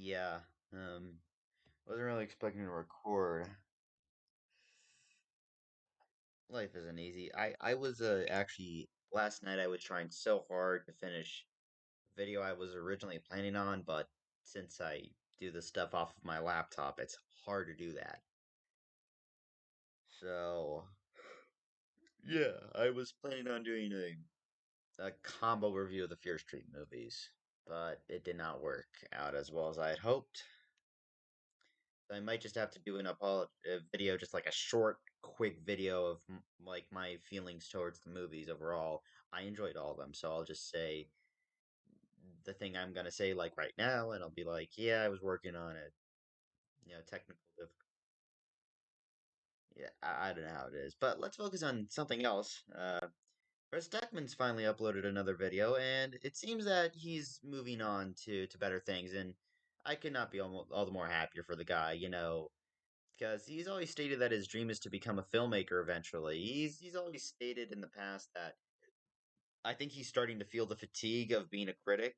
Yeah, wasn't really expecting to record. Life isn't easy. I was actually last night I was trying so hard to finish a video I was originally planning on, but since I do the stuff off of my laptop, it's hard to do that. So yeah, I was planning on doing a combo review of the Fear Street movies, but it did not work out as well as I had hoped. I might just have to do a video, just like a short, quick video of like my feelings towards the movies overall. I enjoyed all of them, so I'll just say the thing I'm gonna say like right now, and I'll be like, yeah, I was working on it. Technical. Yeah, I don't know how it is, but let's focus on something else. Stuckmann's finally uploaded another video, and it seems that he's moving on to better things, and I could not be all the more happier for the guy. Because he's always stated that his dream is to become a filmmaker eventually. He's always stated in the past that I think he's starting to feel the fatigue of being a critic.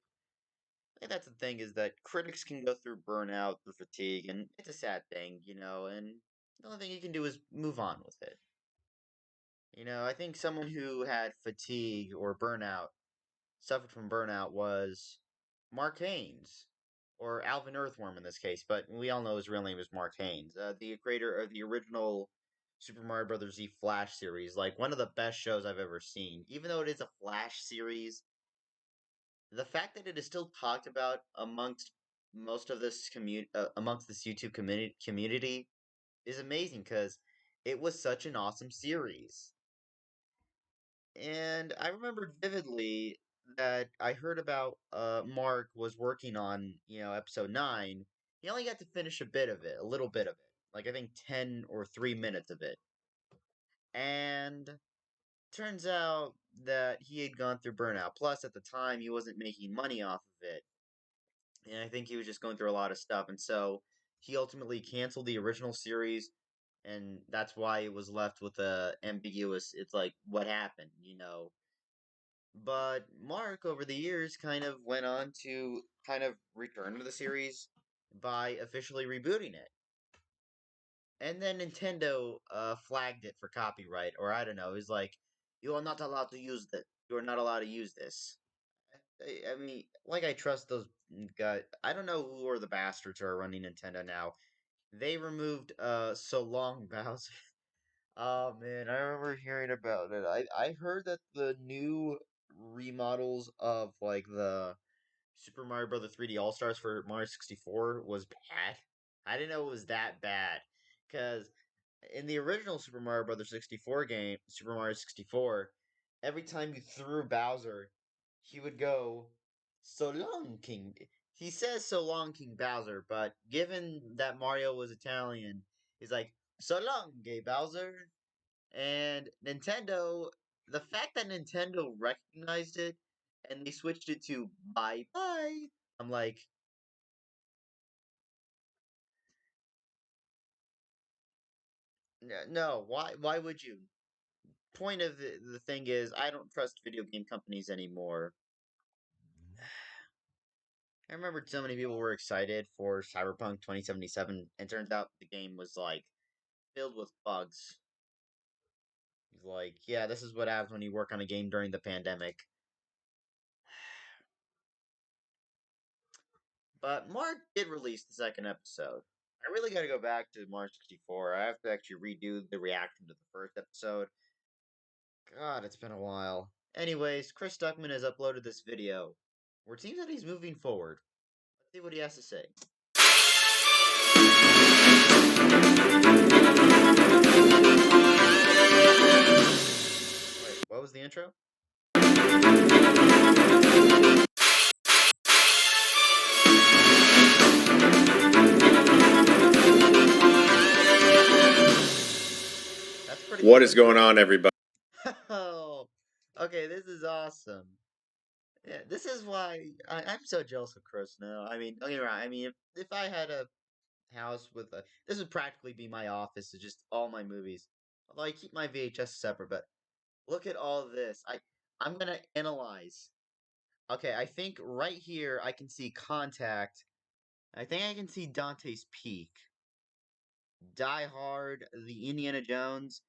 And that's the thing is that critics can go through burnout, through fatigue, and it's a sad thing. And the only thing you can do is move on with it. I think someone who had fatigue or burnout, suffered from burnout, was Mark Haynes, or Alvin Earthworm in this case, but we all know his real name is Mark Haynes, the creator of the original Super Mario Bros. Z Flash series, like one of the best shows I've ever seen. Even though it is a Flash series, the fact that it is still talked about amongst this YouTube community is amazing because it was such an awesome series. And I remember vividly that I heard about Mark was working on, episode 9. He only got to finish a bit of it, a little bit of it. Like I think 10 or 3 minutes of it. And turns out that he had gone through burnout. Plus at the time he wasn't making money off of it. And I think he was just going through a lot of stuff, and so he ultimately canceled the original series, and that's why it was left with a ambiguous, it's like what happened. But Mark, over the years, kind of went on to kind of return to the series by officially rebooting it. And then Nintendo flagged it for copyright, or I don't know. It was like, you are not allowed to use this. You are not allowed to use this. I mean, like, I trust those guys. I don't know who are the bastards who are running Nintendo now. They removed So Long Bowser. Oh man, I remember hearing about it. I heard that the new remodels of like the Super Mario Bros. 3D All Stars for Mario 64 was bad. I didn't know it was that bad because in the original Super Mario Bros. 64 game, Super Mario 64, every time you threw Bowser, he would go, "So long, King." He says "So long, King Bowser," but given that Mario was Italian, he's like, "So long, gay Bowser." And Nintendo, the fact that Nintendo recognized it and they switched it to "bye bye," I'm like, no, why would you? Point of the thing is, I don't trust video game companies anymore. I remember so many people were excited for Cyberpunk 2077, and turns out the game was like filled with bugs. Like, yeah, this is what happens when you work on a game during the pandemic. But Mark did release the second episode. I really got to go back to Mario 64. I have to actually redo the reaction to the first episode. God, it's been a while. Anyways, Chris Stuckman has uploaded this video where it seems that he's moving forward. Let's see what he has to say. Wait, what was the intro? That's pretty What good. is going on, everybody? Oh, okay, this is awesome. Yeah, this is why I'm so jealous of Chris now. I mean, don't get me wrong. I mean, if I had a house with a, this would practically be my office. It's just all my movies. Although I keep my VHS separate, but look at all this. I'm gonna analyze. Okay, I think right here I can see Contact I think I can see Dante's Peak, Die Hard, The Indiana Jones,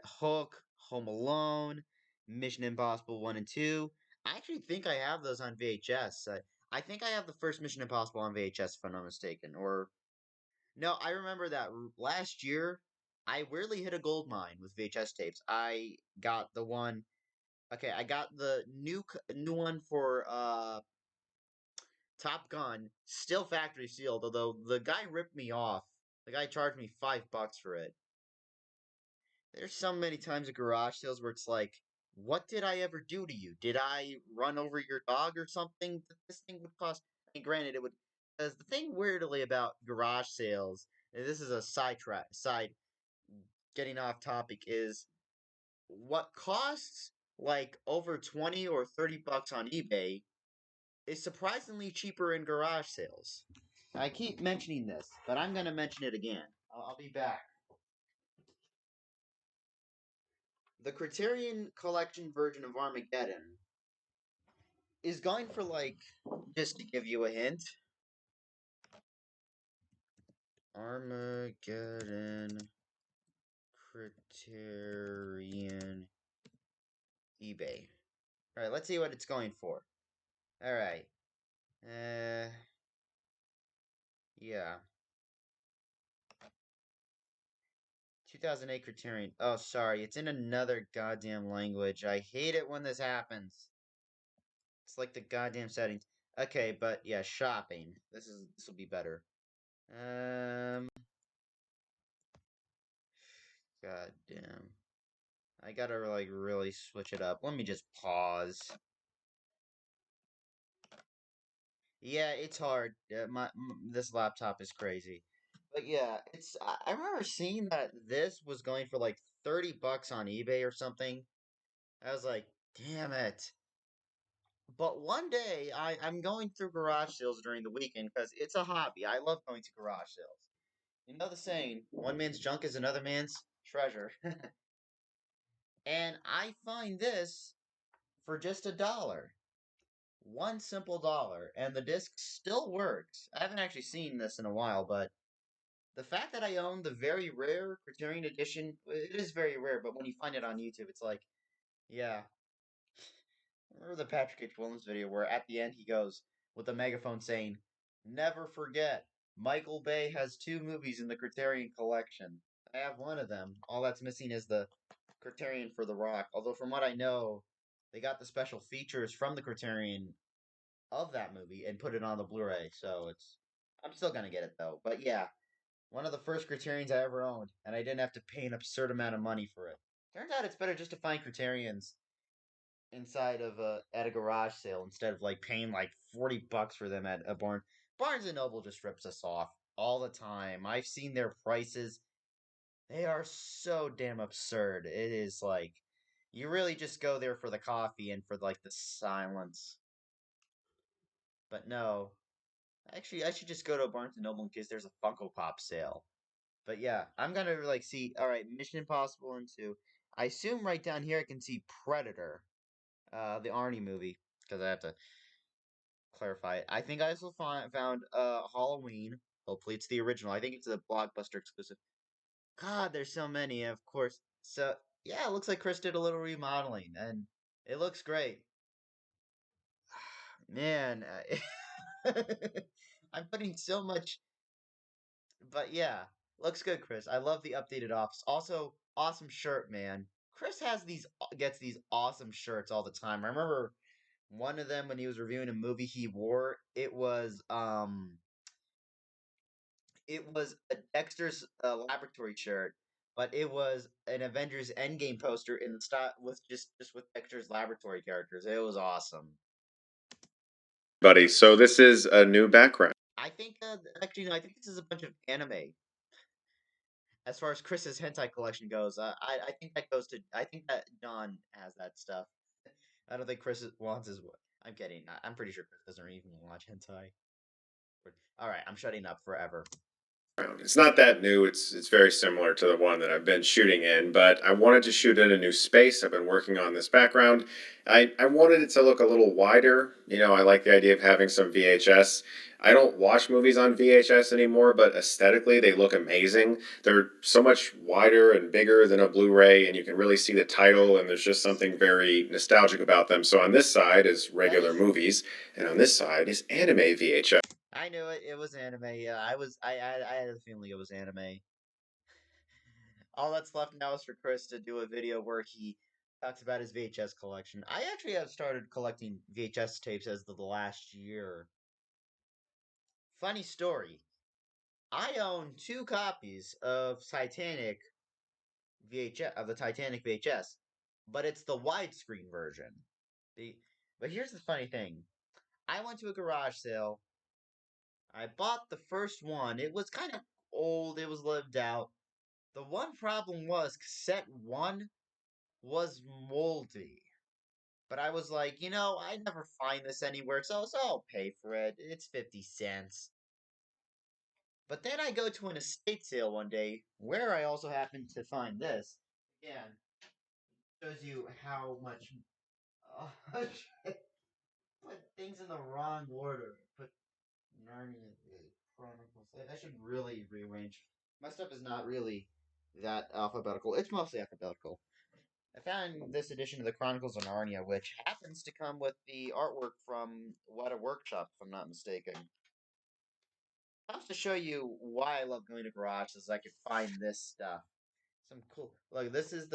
Hook, Home Alone, Mission Impossible 1 and 2. I actually think I have those on VHS. I think I have the first Mission Impossible on VHS, if I'm not mistaken. Or, no, I remember that last year, I weirdly hit a gold mine with VHS tapes. I got the one. Okay, I got the new one for Top Gun, still factory sealed, although the guy ripped me off. The guy charged me $5 for it. There's so many times at garage sales where it's like, what did I ever do to you? Did I run over your dog or something? This thing would cost. I mean, granted, it would. Because the thing weirdly about garage sales, and this is a side getting off topic, is what costs like over 20 or $30 on eBay is surprisingly cheaper in garage sales. I keep mentioning this, but I'm going to mention it again. I'll be back. The Criterion Collection version of Armageddon is going for like, just to give you a hint, Armageddon Criterion eBay. All right, let's see what it's going for. All right. Uh, yeah. 2008 Criterion. Oh, sorry, it's in another goddamn language. I hate it when this happens. It's like the goddamn settings. Okay, but yeah, shopping. This will be better. Um, goddamn. I gotta like really switch it up. Let me just pause. Yeah, it's hard. This laptop is crazy. But yeah, I remember seeing that this was going for like $30 on eBay or something. I was like, damn it. But one day I'm going through garage sales during the weekend because it's a hobby. I love going to garage sales. You know the saying, one man's junk is another man's treasure. And I find this for just $1. One simple dollar, and the disc still works. I haven't actually seen this in a while, but the fact that I own the very rare Criterion edition, it is very rare, but when you find it on YouTube, it's like, yeah. Remember the Patrick H. Williams video where at the end he goes with a megaphone saying, never forget, Michael Bay has two movies in the Criterion collection. I have one of them. All that's missing is the Criterion for The Rock. Although, from what I know, they got the special features from the Criterion of that movie and put it on the Blu-ray. So it's, I'm still gonna get it though. But yeah, one of the first Criterions I ever owned, and I didn't have to pay an absurd amount of money for it. Turns out it's better just to find Criterions inside of a at a garage sale instead of like paying like $40 for them at a barn. Barnes and Noble just rips us off all the time. I've seen their prices. They are so damn absurd. It is like you really just go there for the coffee and for like the silence. But no, actually, I should just go to a Barnes and Noble in case there's a Funko Pop sale. But yeah, I'm gonna like see. All right, Mission Impossible and two. I assume right down here I can see Predator, the Arnie movie, because I have to clarify it. I think I also found Halloween. Hopefully, it's the original. I think it's a Blockbuster exclusive. God, there's so many, of course. So yeah, it looks like Chris did a little remodeling, and it looks great. Man, I'm putting so much. But yeah, looks good, Chris. I love the updated office. Also, awesome shirt, man. Chris has these gets these awesome shirts all the time. I remember one of them when he was reviewing a movie he wore. It was a Dexter's laboratory shirt, but it was an Avengers Endgame poster in the style with just with Dexter's laboratory characters. It was awesome. Buddy. So this is a new background. I think actually no, I think this is a bunch of anime. As far as Chris's hentai collection goes, I think that goes to I think that John has that stuff. I don't think Chris wants his. I'm kidding. I'm pretty sure Chris doesn't even watch hentai. All right, I'm shutting up forever. It's not that new. It's very similar to the one that I've been shooting in, but I wanted to shoot in a new space. I've been working on this background. I wanted it to look a little wider. I like the idea of having some VHS. I don't watch movies on VHS anymore, but aesthetically they look amazing. They're so much wider and bigger than a Blu-ray, and you can really see the title, and there's just something very nostalgic about them. So on this side is That regular is, movies, and on this side is anime VHS. I knew it. It was anime. Yeah, I had a feeling it was anime. All that's left now is for Chris to do a video where he talks about his VHS collection. I actually have started collecting VHS tapes as the last year. Funny story. I own two copies of the Titanic VHS, but it's the widescreen version. The but here's the funny thing. I went to a garage sale. I bought the first one. It was kind of old. It was lived out. The one problem was cassette one was moldy. But I was like, I never find this anywhere, so I'll pay for it. It's 50 cents. But then I go to an estate sale one day where I also happen to find this. Again, shows you how much. Put things in the wrong order. Put Narnia Chronicles. I should really rearrange. My stuff is not really that alphabetical. It's mostly alphabetical. I found this edition of the Chronicles of Narnia, which happens to come with the artwork from What a Workshop, if I'm not mistaken. Comes to show you why I love going to garages. I can find this stuff. Some cool. Look, this is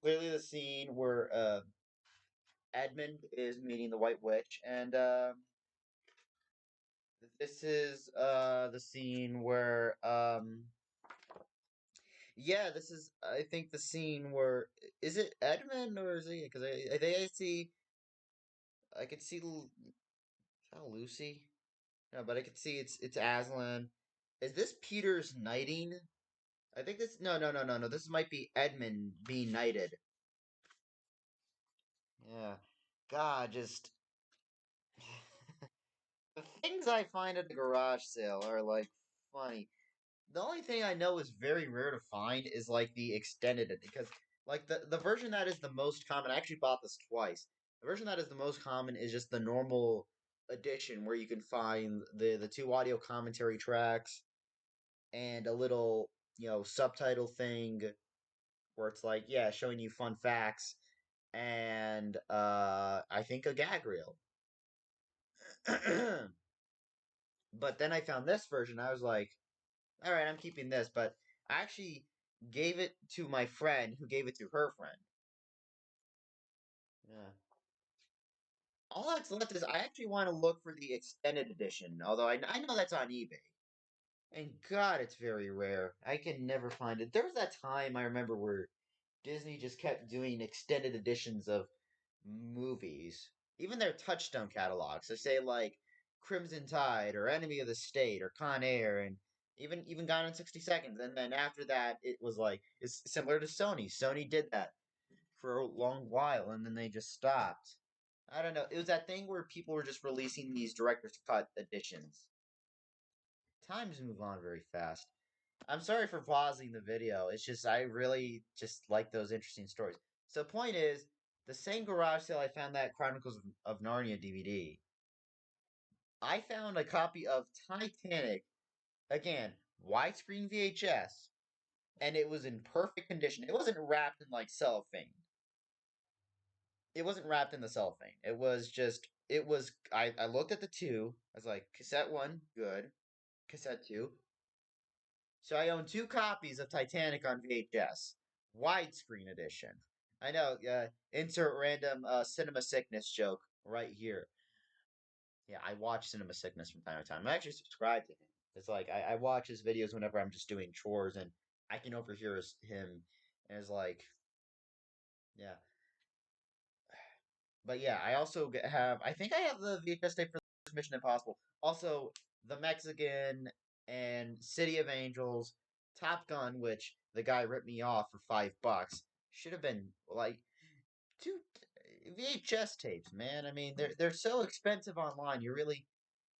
clearly the scene where Edmund is meeting the White Witch, and this is the scene where yeah, this is I think the scene where is it Edmund or is it because I think I could see Lucy. No, but I could see it's Aslan. Is this Peter's knighting? I think this. No. This might be Edmund being knighted. Yeah. God, just the things I find at the garage sale are like funny. The only thing I know is very rare to find is like the extended because like the version that is the most common. I actually bought this twice. The version that is the most common is just the normal edition where you can find the two audio commentary tracks and a little subtitle thing where it's like yeah showing you fun facts and I think a gag reel. But then I found this version. I was like, all right, I'm keeping this. But I actually gave it to my friend who gave it to her friend. Yeah. All that's left is I actually want to look for the extended edition, although I know that's on eBay. And God, it's very rare. I can never find it. There was that time I remember where Disney just kept doing extended editions of movies, even their Touchstone catalogs. So say like Crimson Tide or Enemy of the State or Con Air and even Gone in 60 Seconds. And then after that, it was like it's similar to Sony. Sony did that for a long while, and then they just stopped. I don't know. It was that thing where people were just releasing these director's cut editions. Times move on very fast. I'm sorry for pausing the video. It's just I really just like those interesting stories. So point is, the same garage sale I found that Chronicles of Narnia DVD. I found a copy of Titanic again, widescreen VHS, and it was in perfect condition. It wasn't wrapped in like cellophane. It wasn't wrapped in the cellophane. It was just it was I looked at the two. I was like, cassette one, good. Cassette two, so I own two copies of Titanic on VHS, widescreen edition. I know. Insert random cinema sickness joke right here. Yeah, I watch Cinema Sickness from time to time. I actually subscribe to him. It's like I watch his videos whenever I'm just doing chores, and I can overhear him, and it's like, yeah. But yeah, I also have. I think I have the VHS tape for Mission Impossible. Also, the Mexican and City of Angels, Top Gun, which the guy ripped me off for $5. Should have been like two VHS tapes, man. I mean, they're so expensive online. You really,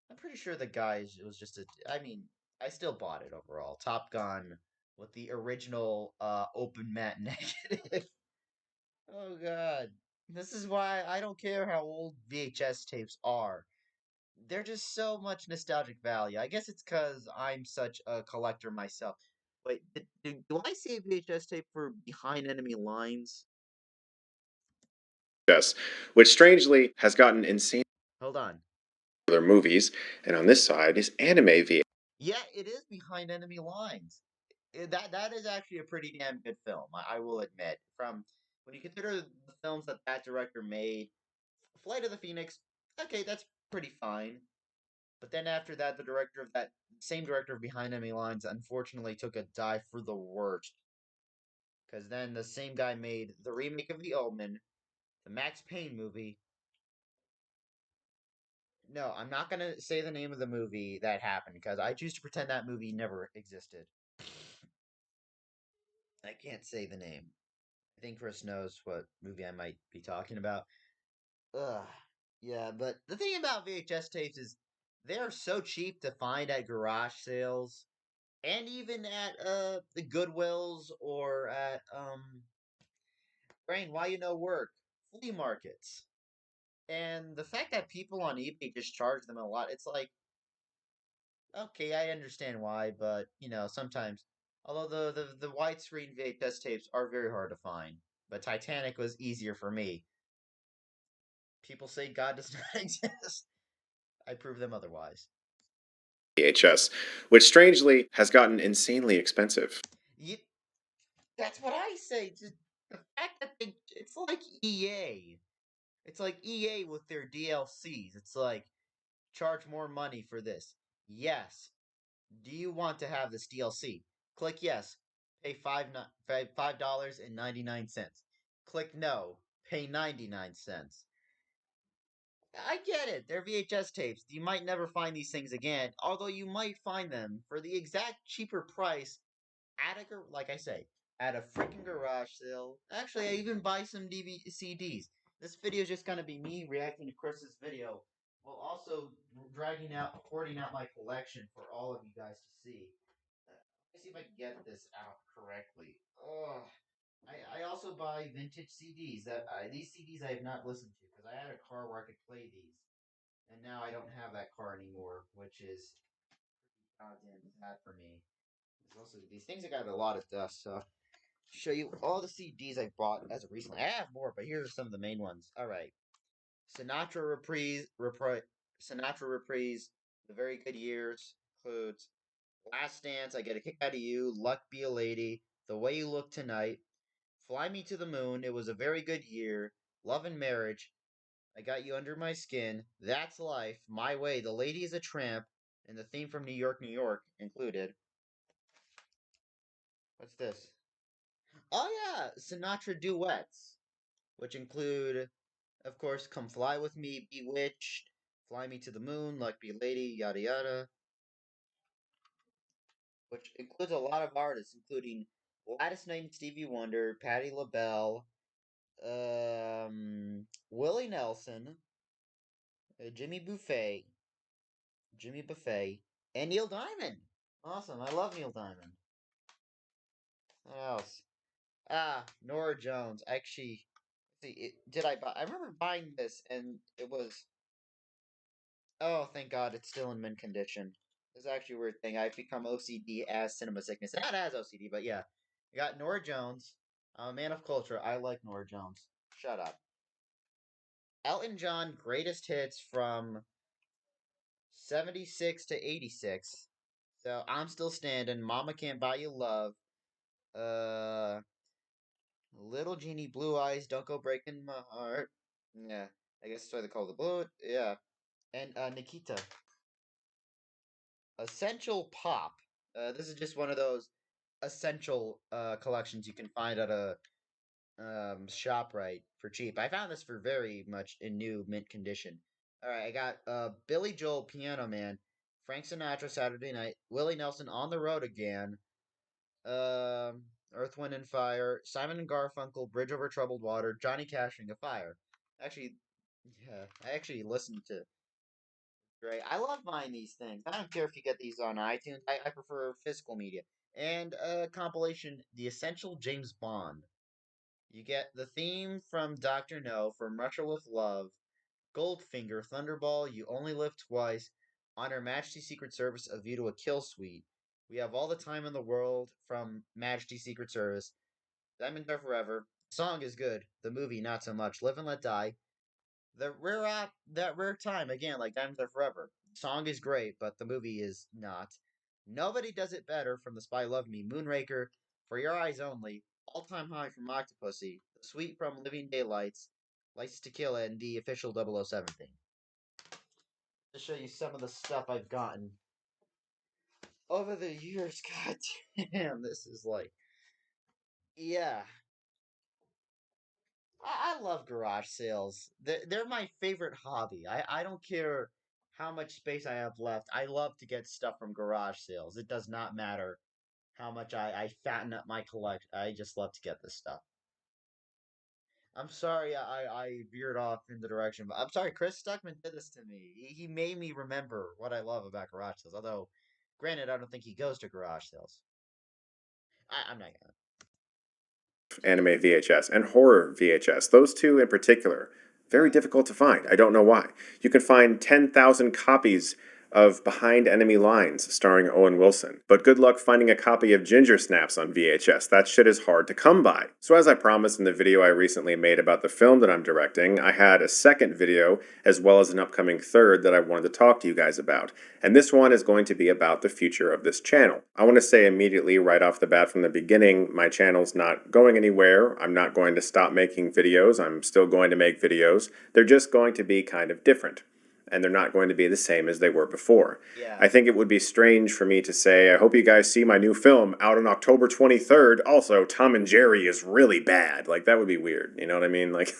I'm pretty sure the guy was just a. I mean, I still bought it overall. Top Gun with the original open matte negative. Oh god. This is why I don't care how old VHS tapes are. They're just so much nostalgic value. I guess it's because I'm such a collector myself. Wait, do I see a VHS tape for Behind Enemy Lines? Yes, which strangely has gotten insanely Hold on. popular movies, and on this side is anime V. Yeah, it is Behind Enemy Lines. That is actually a pretty damn good film. I will admit. From when you consider the films that that director made, Flight of the Phoenix, okay, that's pretty fine. But then after that, the director of that same director of Behind Enemy Lines unfortunately took a dive for the worst. Because then the same guy made the remake of The Omen, the Max Payne movie. No, I'm not gonna say the name of the movie that happened because I choose to pretend that movie never existed. I can't say the name. I think Chris knows what movie I might be talking about. Ugh. Yeah, but the thing about VHS tapes is they're so cheap to find at garage sales and even at the Goodwills or at Brain, why you no work? Flea markets. And the fact that people on eBay just charge them a lot, it's like, okay, I understand why, but sometimes although the widescreen VHS tapes are very hard to find, but Titanic was easier for me. People say God does not exist. I prove them otherwise. VHS, which strangely has gotten insanely expensive. You, that's what I say. The fact that it's like EA. It's like EA with their DLCs. It's like charge more money for this. Yes. Do you want to have this DLC? Click yes. Pay $5.99. Click no. Pay 99 cents. I get it. They're VHS tapes. You might never find these things again, although you might find them for the exact cheaper price at like I say, at a freaking garage sale. Actually, I even buy some CDs. This video is just gonna be me reacting to Chris's video, while also porting out my collection for all of you guys to see. Let me see if I can get this out correctly. Ugh. I also buy vintage CDs. These CDs I have not listened to because I had a car where I could play these, and now I don't have that car anymore, which is goddamn sad for me. There's also these things that got a lot of dust, so show you all the CDs I bought as of recently. I have more, but here are some of the main ones. All right, Sinatra reprise, The Very Good Years includes Last Dance, I Get a Kick Out of You, Luck Be a Lady, The Way You Look Tonight, Fly Me to the Moon, It Was a Very Good Year, Love and Marriage, I Got You Under My Skin, That's Life, My Way, The Lady is a Tramp, and the theme from New York, New York included. What's this? Oh yeah, Sinatra duets, which include, of course, Come Fly With Me, Bewitched, Fly Me to the Moon, Luck Be a Lady, yada yada, which includes a lot of artists, including Gladys Knight and Stevie Wonder, Patti LaBelle, Willie Nelson, Jimmy Buffett, and Neil Diamond. Awesome, I love Neil Diamond. What else? Nora Jones. Actually, see, did I buy? I remember buying this, and it was. Oh, thank God, it's still in mint condition. It's actually a weird thing. I've become OCD as cinema sickness. Not as OCD, but yeah. I got Nora Jones. I'm a man of culture. I like Nora Jones. Shut up. Elton John greatest hits from 76 to 86. So I'm still standing. Mama can't buy you love. Uh, Little Genie, Blue Eyes, Don't Go Breaking My Heart. Yeah, I guess that's why they call it the Blue. Yeah, and Nikita, Essential Pop. This is just one of those essential collections you can find at a shop right for cheap. I found this for very much in new mint condition. All right, I got Billy Joel, Piano Man, Frank Sinatra, Saturday Night, Willie Nelson, On the Road Again, Earth, Wind and Fire, Simon and Garfunkel, Bridge Over Troubled Water, Johnny Cash, Ring of Fire. Actually, yeah, I actually listened to Right. I love buying these things. I don't care if you get these on iTunes. I prefer physical media. And compilation, The Essential James Bond. You get the theme from Doctor No, From Russia with Love, Goldfinger, Thunderball, You Only Live Twice, On Her Majesty's Secret Service, A View to a Kill Suite. We have All the Time in the World from Majesty's Secret Service, Diamonds Are Forever. The song is good. The movie, not so much. Live and Let Die. That rare time again, like Diamonds Are Forever. The song is great, but the movie is not. Nobody Does It Better from The Spy Love Me. Moonraker, For Your Eyes Only. All Time High from Octopussy. The Suite from Living Daylights. License to Kill, and the official 007 thing. To show you some of the stuff I've gotten over the years. God damn, this is like, yeah. I love garage sales. They're my favorite hobby. I don't care how much space I have left. I love to get stuff from garage sales. It does not matter how much I fatten up my collection. I just love to get this stuff. I'm sorry I veered off in the direction, but I'm sorry. Chris Stuckman did this to me. He made me remember what I love about garage sales. Although, granted, I don't think he goes to garage sales. I'm not gonna. Anime VHS and horror VHS. Those two in particular, very Right. difficult to find. I don't know why. You can find 10,000 copies of Behind Enemy Lines starring Owen Wilson, but good luck finding a copy of Ginger Snaps on VHS. That shit is hard to come by. So as I promised in the video I recently made about the film that I'm directing, I had a second video as well as an upcoming third that I wanted to talk to you guys about. And this one is going to be about the future of this channel. I want to say immediately right off the bat from the beginning, my channel's not going anywhere. I'm not going to stop making videos. I'm still going to make videos. They're just going to be kind of different, and they're not going to be the same as they were before. Yeah. I think it would be strange for me to say, I hope you guys see my new film out on October 23rd. Also, Tom and Jerry is really bad. Like, that would be weird. You know what I mean? Like,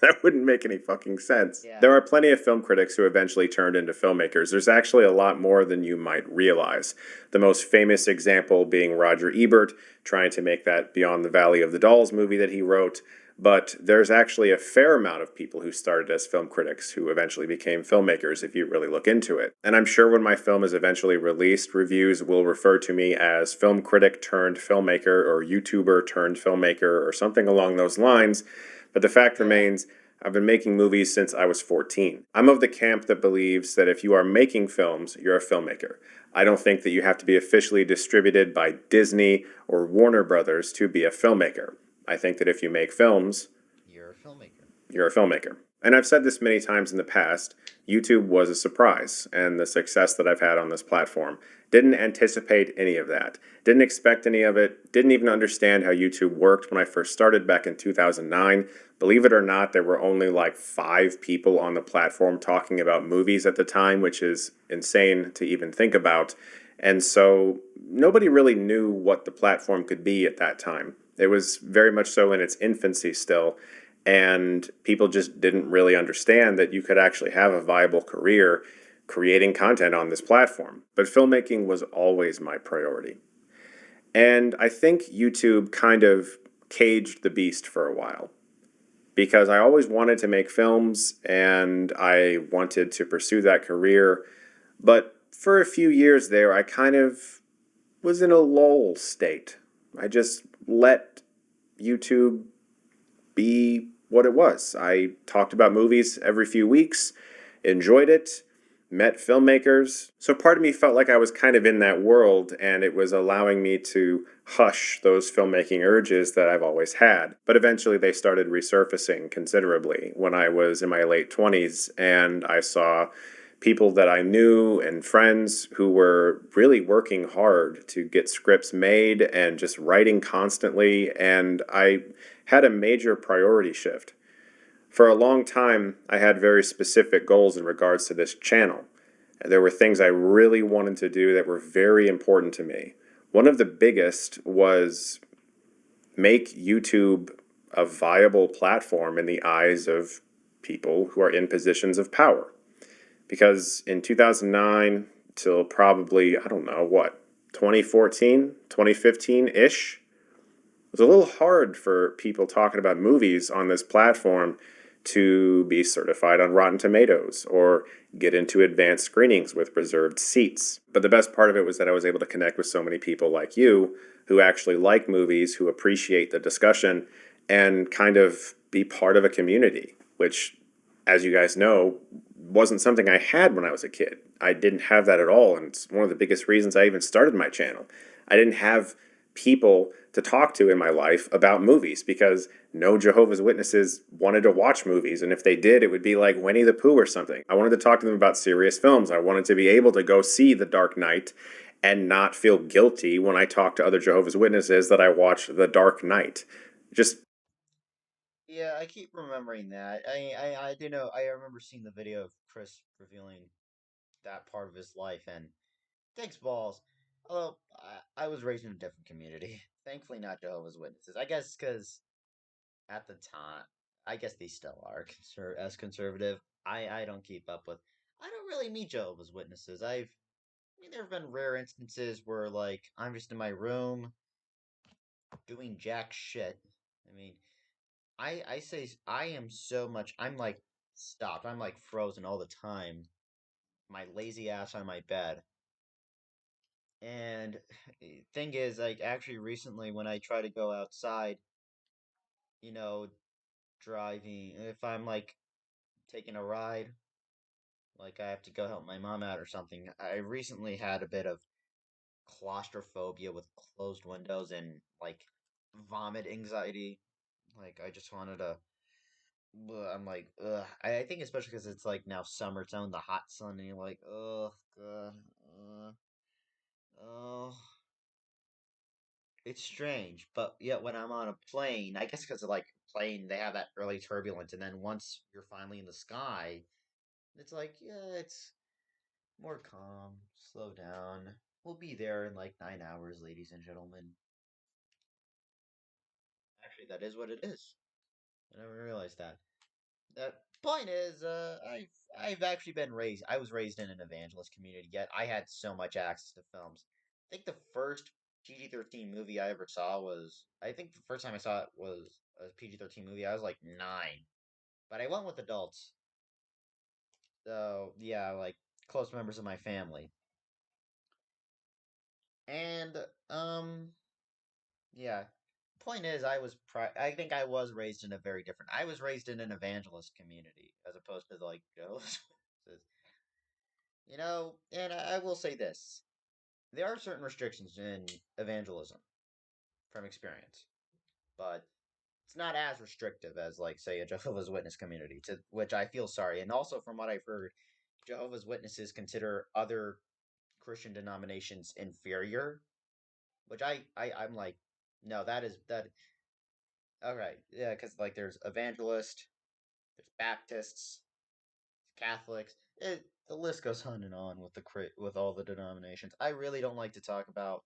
that wouldn't make any fucking sense. Yeah. There are plenty of film critics who eventually turned into filmmakers. There's actually a lot more than you might realize. The most famous example being Roger Ebert, trying to make that Beyond the Valley of the Dolls movie that he wrote. But there's actually a fair amount of people who started as film critics who eventually became filmmakers if you really look into it. And I'm sure when my film is eventually released, reviews will refer to me as film critic turned filmmaker or YouTuber turned filmmaker or something along those lines. But the fact Yeah. remains, I've been making movies since I was 14. I'm of the camp that believes that if you are making films, you're a filmmaker. I don't think that you have to be officially distributed by Disney or Warner Brothers to be a filmmaker. I think that if you make films, You're a filmmaker. you're a filmmaker. And I've said this many times in the past, YouTube was a surprise, and the success that I've had on this platform. Didn't anticipate any of that. Didn't expect any of it. Didn't even understand how YouTube worked when I first started back in 2009. Believe it or not, there were only like 5 people on the platform talking about movies at the time, which is insane to even think about. And so nobody really knew what the platform could be at that time. It was very much so in its infancy still, and people just didn't really understand that you could actually have a viable career creating content on this platform. But filmmaking was always my priority. And I think YouTube kind of caged the beast for a while because I always wanted to make films and I wanted to pursue that career. But for a few years there, I kind of was in a lull state. I just let YouTube be what it was. I talked about movies every few weeks, enjoyed it, met filmmakers. So part of me felt like I was kind of in that world and it was allowing me to hush those filmmaking urges that I've always had. But eventually they started resurfacing considerably when I was in my late 20s and I saw people that I knew and friends who were really working hard to get scripts made and just writing constantly, and I had a major priority shift. For a long time, I had very specific goals in regards to this channel. There were things I really wanted to do that were very important to me. One of the biggest was make YouTube a viable platform in the eyes of people who are in positions of power. Because in 2009 till probably, I don't know, what, 2014, 2015-ish, it was a little hard for people talking about movies on this platform to be certified on Rotten Tomatoes or get into advanced screenings with reserved seats. But the best part of it was that I was able to connect with so many people like you who actually like movies, who appreciate the discussion, and kind of be part of a community, which, as you guys know, wasn't something I had when I was a kid. I didn't have that at all, and it's one of the biggest reasons I even started my channel. I didn't have people to talk to in my life about movies because no Jehovah's Witnesses wanted to watch movies, and if they did, it would be like Winnie the Pooh or something. I wanted to talk to them about serious films. I wanted to be able to go see The Dark Knight and not feel guilty when I talk to other Jehovah's Witnesses that I watched The Dark Knight. Just Yeah, I keep remembering that. I do know. I remember seeing the video of Chris revealing that part of his life, and takes balls. Although I was raised in a different community, thankfully not Jehovah's Witnesses. I guess because at the time, I guess they still are as conservative. I don't keep up with. I don't really meet Jehovah's Witnesses. I mean, there have been rare instances where like I'm just in my room doing jack shit. I mean, I say I am so much. I'm like stopped. I'm like frozen all the time. My lazy ass on my bed. And thing is, like, actually, recently when I try to go outside, you know, driving, if I'm like taking a ride, like I have to go help my mom out or something, I recently had a bit of claustrophobia with closed windows and like vomit anxiety. Like, I just wanted to. I'm like, ugh. I think especially because it's like now summer, it's on the hot sun, and you're like, ugh, God, oh. It's strange, but yet when I'm on a plane, I guess because of like plane, they have that early turbulence, and then once you're finally in the sky, it's like, yeah, it's more calm, slow down. We'll be there in like 9 hours, ladies and gentlemen. Actually, that is what it is. I never realized that. The point is, I've actually been raised. I was raised in an evangelist community. Yet I had so much access to films. I think the first PG-13 movie I ever saw was. I think the first time I saw it was a PG-13 movie. I was like 9, but I went with adults. So yeah, like close members of my family. And yeah. Point is, I think I was raised in a very different. I was raised in an evangelist community as opposed to like Joe's. And I will say this: there are certain restrictions in evangelism from experience, but it's not as restrictive as, like, say, a Jehovah's Witness community, to which I feel sorry. And also, from what I've heard, Jehovah's Witnesses consider other Christian denominations inferior, which I'm like, no, that is that. All right, yeah, because like there's evangelist, there's Baptists, Catholics. The list goes on and on with with all the denominations. I really don't like to talk about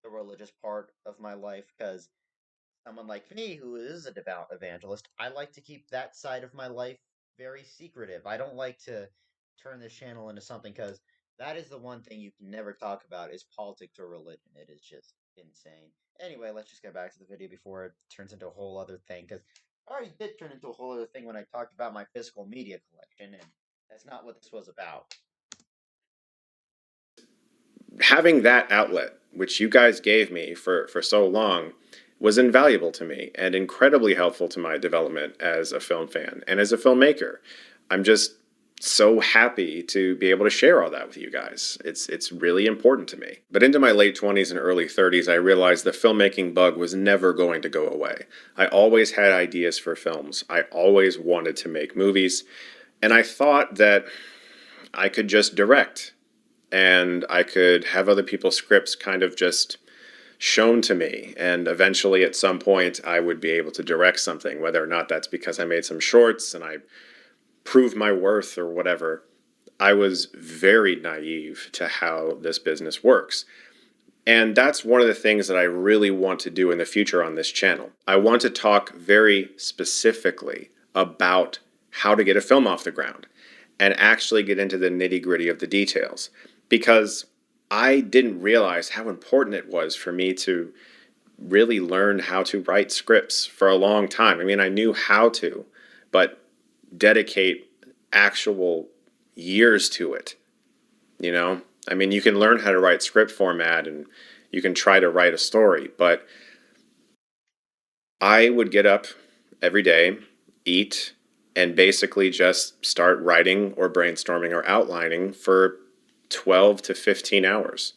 the religious part of my life because someone like me who is a devout evangelist, I like to keep that side of my life very secretive. I don't like to turn this channel into something because that is the one thing you can never talk about is politics or religion. It is just insane. Anyway, let's just get back to the video before it turns into a whole other thing because I already did turn into a whole other thing when I talked about my physical media collection, and that's not what this was about. having that outlet, which you guys gave me for so long, was invaluable to me and incredibly helpful to my development as a film fan and as a filmmaker. I'm just so happy to be able to share all that with you guys. It's really important to me. But into my late 20s and early 30s, I realized the filmmaking bug was never going to go away. I always had ideas for films. I always wanted to make movies, and I thought that I could just direct and I could have other people's scripts kind of just shown to me. And eventually, at some point, I would be able to direct something, whether or not that's because I made some shorts and I proved my worth or whatever. I was very naive to how this business works. And that's one of the things that I really want to do in the future on this channel. I want to talk very specifically about how to get a film off the ground and actually get into the nitty gritty of the details. Because I didn't realize how important it was for me to really learn how to write scripts for a long time. I mean, I knew how to, but dedicate actual years to it, you know? I mean, you can learn how to write script format and you can try to write a story, but I would get up every day, eat, and basically just start writing or brainstorming or outlining for 12 to 15 hours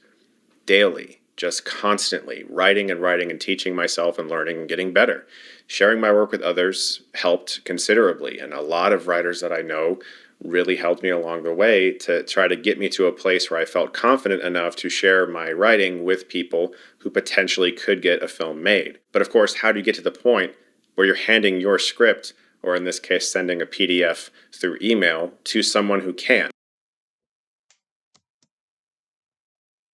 daily, just constantly writing and writing and teaching myself and learning and getting better. Sharing my work with others helped considerably, and a lot of writers that I know really helped me along the way to try to get me to a place where I felt confident enough to share my writing with people who potentially could get a film made. But of course, how do you get to the point where you're handing your script, or in this case, sending a PDF through email to someone who can?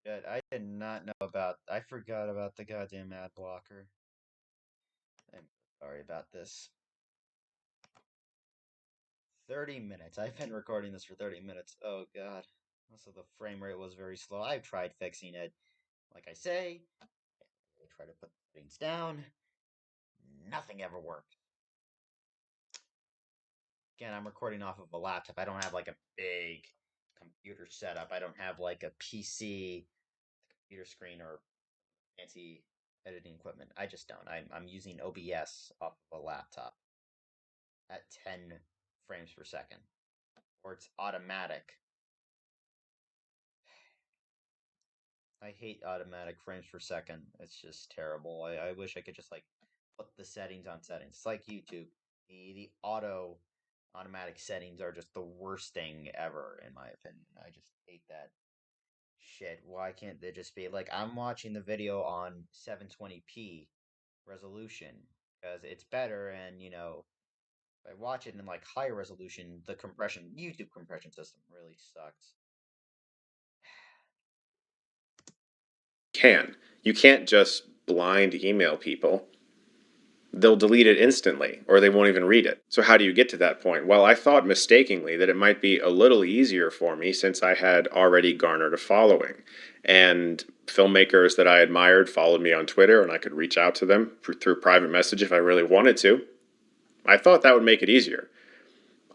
Good. I did not know about. I forgot about the goddamn ad blocker. I'm sorry about this. 30 minutes. I've been recording this for 30 minutes. Oh god. Also, the frame rate was very slow. I've tried fixing it. Like I say, I try to put things down. Nothing ever worked. Again, I'm recording off of a laptop. I don't have like a big computer setup. I don't have like a PC, computer screen, or fancy editing equipment. I just don't. I'm using OBS off of a laptop at 10 frames per second, or it's automatic. I hate automatic frames per second. It's just terrible. I wish I could just like put the settings on settings. It's like YouTube. The automatic settings are just the worst thing ever, in my opinion. I just hate that shit. Why can't they just be like, I'm watching the video on 720p resolution because it's better, and if I watch it in like higher resolution, the YouTube compression system really sucks. Can. You can't just blind email people. They'll delete it instantly or they won't even read it. So, how do you get to that point? Well, I thought mistakenly that it might be a little easier for me since I had already garnered a following. And filmmakers that I admired followed me on Twitter and I could reach out to them through private message if I really wanted to. I thought that would make it easier.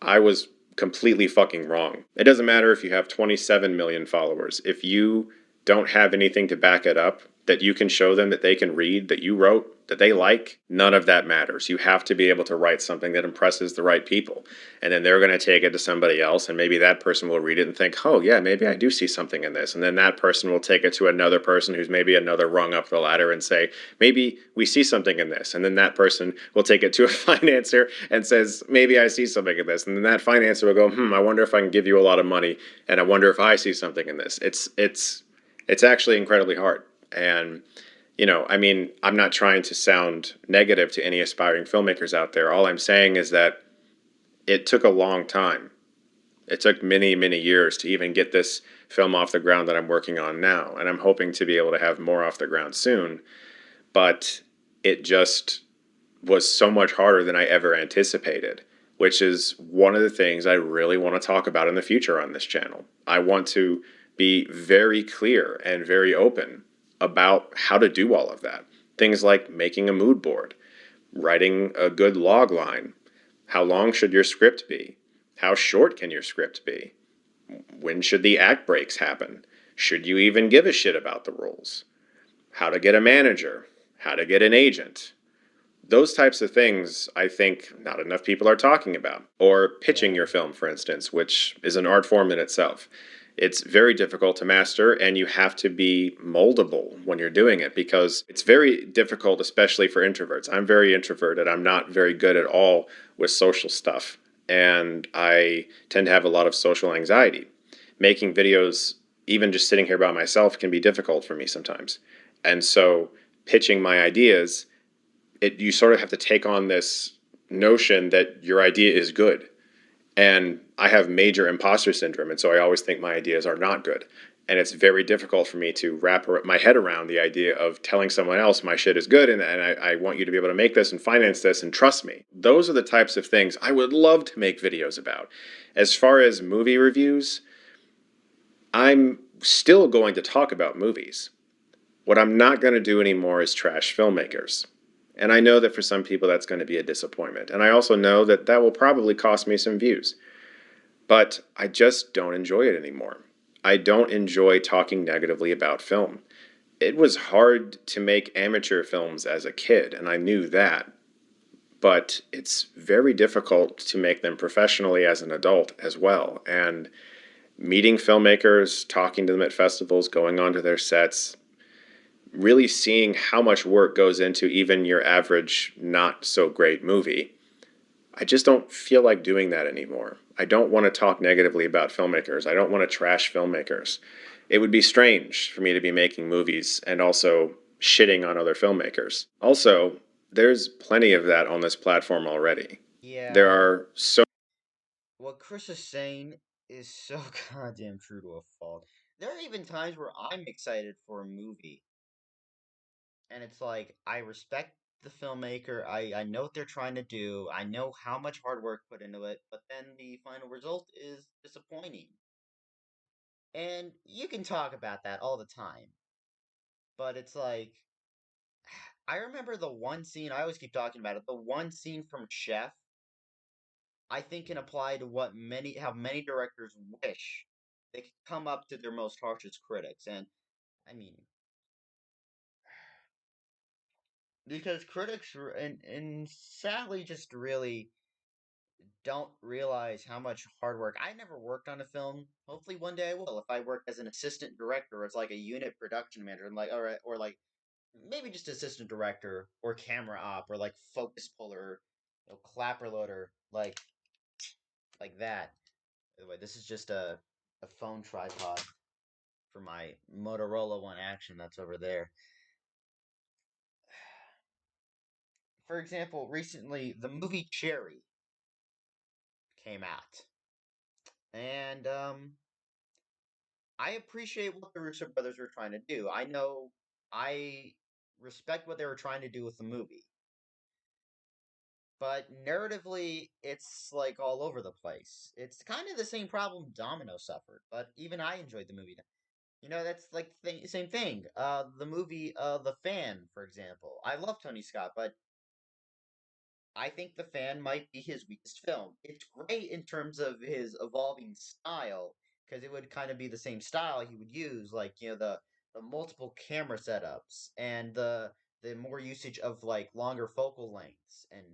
I was completely fucking wrong. It doesn't matter if you have 27 million followers. If you don't have anything to back it up, that you can show them that they can read, that you wrote, that they like, none of that matters. You have to be able to write something that impresses the right people. And then they're going to take it to somebody else, and maybe that person will read it and think, oh, yeah, maybe I do see something in this. And then that person will take it to another person who's maybe another rung up the ladder and say, maybe we see something in this. And then that person will take it to a financer and says, maybe I see something in this. And then that financer will go, I wonder if I can give you a lot of money, and I wonder if I see something in this. It's actually incredibly hard. And I mean, I'm not trying to sound negative to any aspiring filmmakers out there. All I'm saying is that it took a long time. It took many, many years to even get this film off the ground that I'm working on now. And I'm hoping to be able to have more off the ground soon. But it just was so much harder than I ever anticipated, which is one of the things I really want to talk about in the future on this channel. I want to be very clear and very open about how to do all of that. Things like making a mood board, writing a good log line. How long should your script be? How short can your script be? When should the act breaks happen? Should you even give a shit about the rules? How to get a manager? How to get an agent? Those types of things, I think not enough people are talking about. Or pitching Yeah. your film, for instance, which is an art form in itself. It's very difficult to master, and you have to be moldable when you're doing it because it's very difficult, especially for introverts. I'm very introverted. I'm not very good at all with social stuff, and I tend to have a lot of social anxiety. Making videos, even just sitting here by myself, can be difficult for me sometimes. And so, pitching my ideas, you sort of have to take on this notion that your idea is good. And I have major imposter syndrome, and so I always think my ideas are not good. And it's very difficult for me to wrap my head around the idea of telling someone else my shit is good, and I want you to be able to make this and finance this and trust me. Those are the types of things I would love to make videos about. As far as movie reviews, I'm still going to talk about movies. What I'm not going to do anymore is trash filmmakers. And I know that for some people that's going to be a disappointment. And I also know that that will probably cost me some views. But I just don't enjoy it anymore. I don't enjoy talking negatively about film. It was hard to make amateur films as a kid, and I knew that. But it's very difficult to make them professionally as an adult as well. And meeting filmmakers, talking to them at festivals, going onto their sets, really seeing how much work goes into even your average, not so great movie. I just don't feel like doing that anymore. I don't want to talk negatively about filmmakers. I don't want to trash filmmakers. It would be strange for me to be making movies and also shitting on other filmmakers. Also, there's plenty of that on this platform already. There Yeah, are so what Chris is saying is so goddamn true to a fault. There are even times where I'm excited for a movie, and it's like I respect the filmmaker. I know what they're trying to do. I know how much hard work put into it, but then the final result is disappointing. And you can talk about that all the time, but it's like I remember the one scene I always keep talking about it. The one scene from Chef, I think can apply to what many how many directors wish they could come up to their most harshest critics. And I mean, because critics and sadly just really don't realize how much hard work. I never worked on a film. Hopefully one day I will. If I work as an assistant director or as like a unit production manager, I'm like, all right, or like maybe just assistant director or camera op or like focus puller, clapper loader, like that. By the way, this is just a phone tripod for my Motorola One Action that's over there. For example, recently the movie Cherry came out, and I appreciate what the Russo brothers were trying to do. I know I respect what they were trying to do with the movie, but narratively, it's like all over the place. It's kind of the same problem Domino suffered, but even I enjoyed the movie. That's like same thing. The movie, The Fan, for example. I love Tony Scott, but I think The Fan might be his weakest film. It's great in terms of his evolving style, because it would kind of be the same style he would use, like the multiple camera setups and the more usage of like longer focal lengths and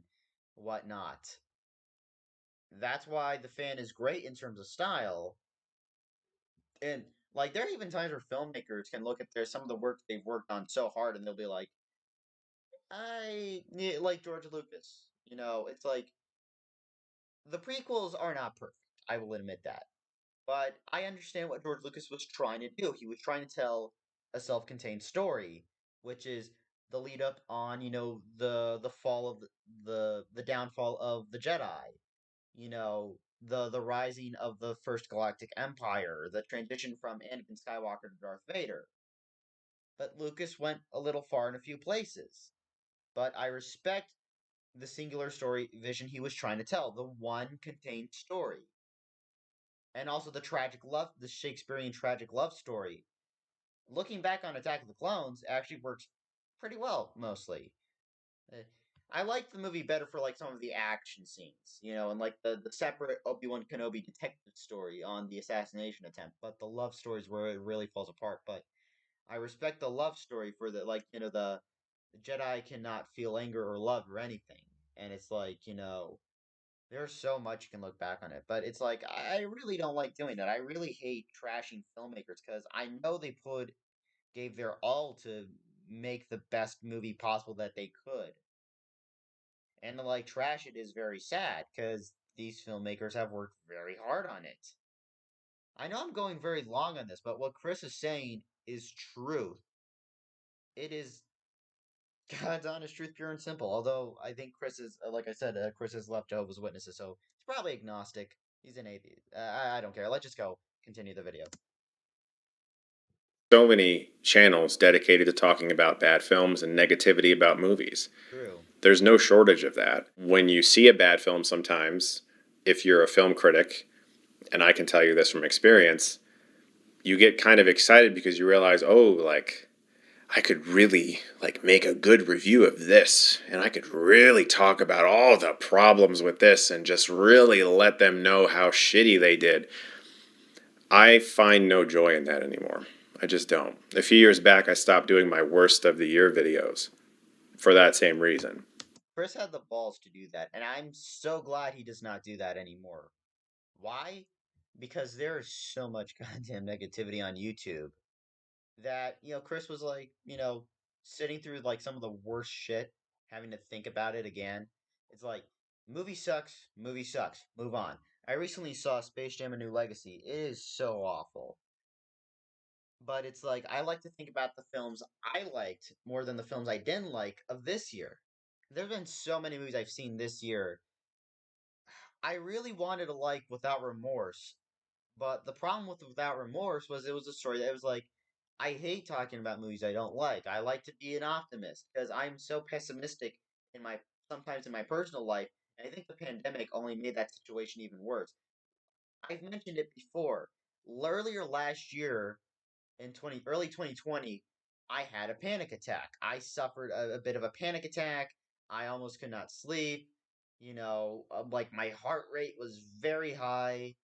whatnot. That's why The Fan is great in terms of style. And like there are even times where filmmakers can look at their some of the work they've worked on so hard and they'll be like, like George Lucas. It's like the prequels are not perfect. I will admit that. But I understand what George Lucas was trying to do. He was trying to tell a self-contained story, which is the lead up on, the fall of the downfall of the Jedi, the rising of the first galactic empire, the transition from Anakin Skywalker to Darth Vader. But Lucas went a little far in a few places. But I respect the singular story vision he was trying to tell, the one contained story. And also the Shakespearean tragic love story. Looking back on Attack of the Clones actually works pretty well, mostly. Uh, I liked the movie better for like some of the action scenes, and like the separate Obi-Wan Kenobi detective story on the assassination attempt, but the love stories where it really falls apart. But I respect the love story for the Jedi cannot feel anger or love or anything. And it's like, there's so much you can look back on it. But it's like, I really don't like doing that. I really hate trashing filmmakers because I know gave their all to make the best movie possible that they could. And to like trash it is very sad because these filmmakers have worked very hard on it. I know I'm going very long on this, but what Chris is saying is true. It is God's honest truth, pure and simple. Although I think Chris is, like I said, Chris has left Jehovah's Witnesses, so he's probably agnostic. He's an atheist. I don't care. Let's just go continue the video. so many channels dedicated to talking about bad films and negativity about movies. True. There's no shortage of that. When you see a bad film sometimes, if you're a film critic, and I can tell you this from experience, you get kind of excited because you realize, oh, like I could really like make a good review of this and I could really talk about all the problems with this and just really let them know how shitty they did. I find no joy in that anymore. I just don't. A few years back I stopped doing my worst of the year videos for that same reason. Chris had the balls to do that, and I'm so glad he does not do that anymore. Why? Because there is so much goddamn negativity on YouTube that, Chris was like, sitting through like some of the worst shit, having to think about it again. It's like, movie sucks, move on. I recently saw Space Jam: A New Legacy. It is so awful. But it's like I like to think about the films I liked more than the films I didn't like of this year. There've been so many movies I've seen this year I really wanted to like Without Remorse, but the problem with Without Remorse was it was a story that was like, I hate talking about movies I don't like. I like to be an optimist because I'm so pessimistic in my sometimes in my personal life, and I think the pandemic only made that situation even worse. I've mentioned it before. Earlier last year, in early 2020, I had a panic attack. I suffered a bit of a panic attack. I almost could not sleep. Like my heart rate was very high.